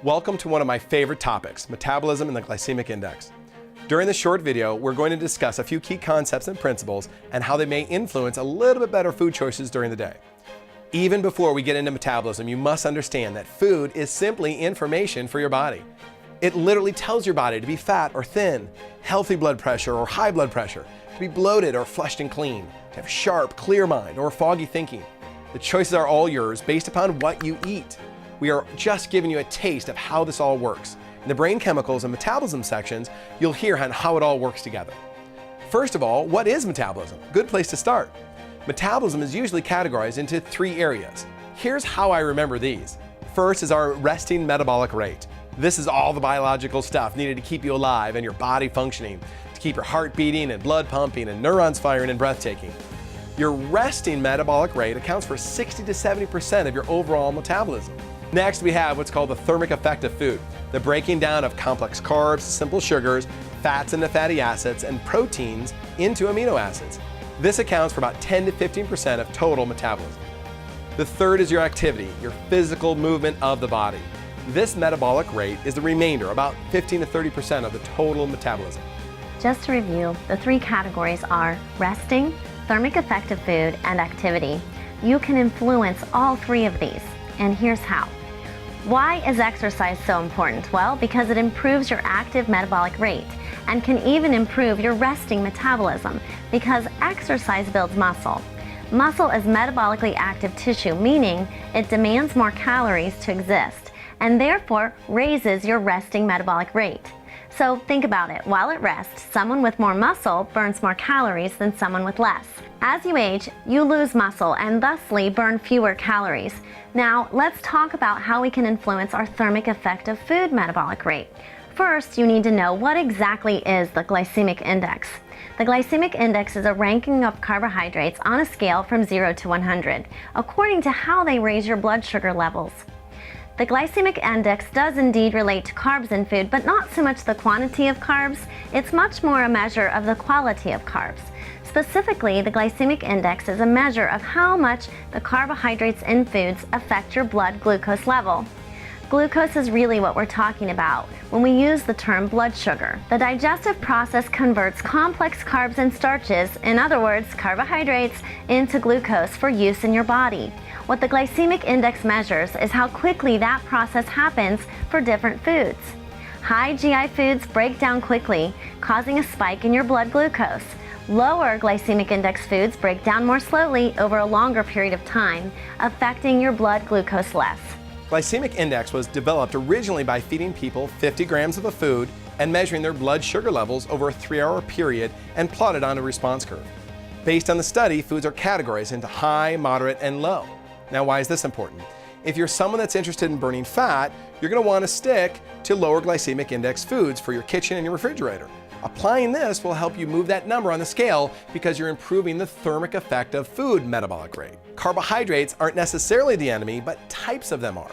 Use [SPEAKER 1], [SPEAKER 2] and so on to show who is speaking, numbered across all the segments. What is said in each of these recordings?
[SPEAKER 1] Welcome to one of my favorite topics, metabolism and the glycemic index. During this short video, we're going to discuss a few key concepts and principles and how they may influence a little bit better food choices during the day. Even before we get into metabolism, you must understand that food is simply information for your body. It literally tells your body to be fat or thin, healthy blood pressure or high blood pressure, to be bloated or flushed and clean, to have sharp, clear mind or foggy thinking. The choices are all yours based upon what you eat. We are just giving you a taste of how this all works. In the brain chemicals and metabolism sections, you'll hear how it all works together. First of all, what is metabolism? Good place to start. Metabolism is usually categorized into three areas. Here's how I remember these. First is our resting metabolic rate. This is all the biological stuff needed to keep you alive and your body functioning, to keep your heart beating and blood pumping and neurons firing and breath taking. Your resting metabolic rate accounts for 60 to 70% of your overall metabolism. Next, we have what's called the thermic effect of food, the breaking down of complex carbs, simple sugars, fats into fatty acids, and proteins into amino acids. This accounts for about 10 to 15% of total metabolism. The third is your activity, your physical movement of the body. This metabolic rate is the remainder, about 15 to 30% of the total metabolism.
[SPEAKER 2] Just to review, the three categories are resting, thermic effect of food, and activity. You can influence all three of these, and here's how. Why is exercise so important? Well, because it improves your active metabolic rate and can even improve your resting metabolism because exercise builds muscle. Muscle is metabolically active tissue, meaning it demands more calories to exist and therefore raises your resting metabolic rate. So think about it. While at rest, someone with more muscle burns more calories than someone with less. As you age, you lose muscle and thusly burn fewer calories. Now, let's talk about how we can influence our thermic effect of food metabolic rate. First, you need to know what exactly is the glycemic index. The glycemic index is a ranking of carbohydrates on a scale from 0 to 100, according to how they raise your blood sugar levels. The glycemic index does indeed relate to carbs in food, but not so much the quantity of carbs. It's much more a measure of the quality of carbs. Specifically, the glycemic index is a measure of how much the carbohydrates in foods affect your blood glucose level. Glucose is really what we're talking about when we use the term blood sugar. The digestive process converts complex carbs and starches, in other words, carbohydrates, into glucose for use in your body. What the glycemic index measures is how quickly that process happens for different foods. High GI foods break down quickly, causing a spike in your blood glucose. Lower glycemic index foods break down more slowly over a longer period of time, affecting your blood glucose less.
[SPEAKER 1] Glycemic index was developed originally by feeding people 50 grams of a food and measuring their blood sugar levels over a 3-hour period and plotted on a response curve. Based on the study, foods are categorized into high, moderate, and low. Now, why is this important? If you're someone that's interested in burning fat, you're going to want to stick to lower glycemic index foods for your kitchen and your refrigerator. Applying this will help you move that number on the scale because you're improving the thermic effect of food metabolic rate. Carbohydrates aren't necessarily the enemy, but types of them are.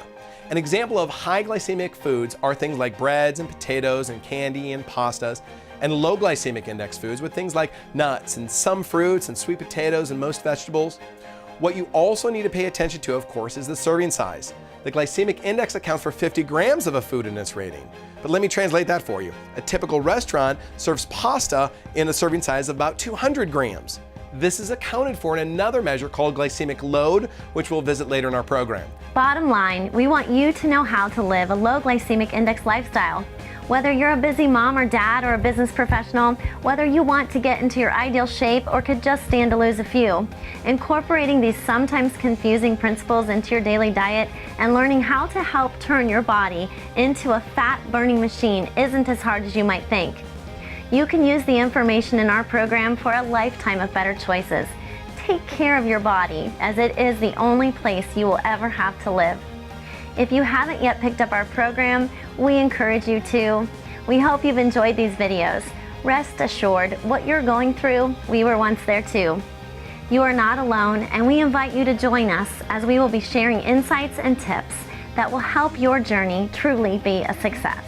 [SPEAKER 1] An example of high glycemic foods are things like breads and potatoes and candy and pastas, and low glycemic index foods with things like nuts and some fruits and sweet potatoes and most vegetables. What you also need to pay attention to, of course, is the serving size. The glycemic index accounts for 50 grams of a food in its rating. But let me translate that for you. A typical restaurant serves pasta in a serving size of about 200 grams. This is accounted for in another measure called glycemic load, which we'll visit later in our program.
[SPEAKER 2] Bottom line, we want you to know how to live a low glycemic index lifestyle. Whether you're a busy mom or dad or a business professional, whether you want to get into your ideal shape or could just stand to lose a few, incorporating these sometimes confusing principles into your daily diet and learning how to help turn your body into a fat-burning machine isn't as hard as you might think. You can use the information in our program for a lifetime of better choices. Take care of your body, as it is the only place you will ever have to live. If you haven't yet picked up our program, we encourage you to. We hope you've enjoyed these videos. Rest assured, what you're going through, we were once there too. You are not alone, and we invite you to join us as we will be sharing insights and tips that will help your journey truly be a success.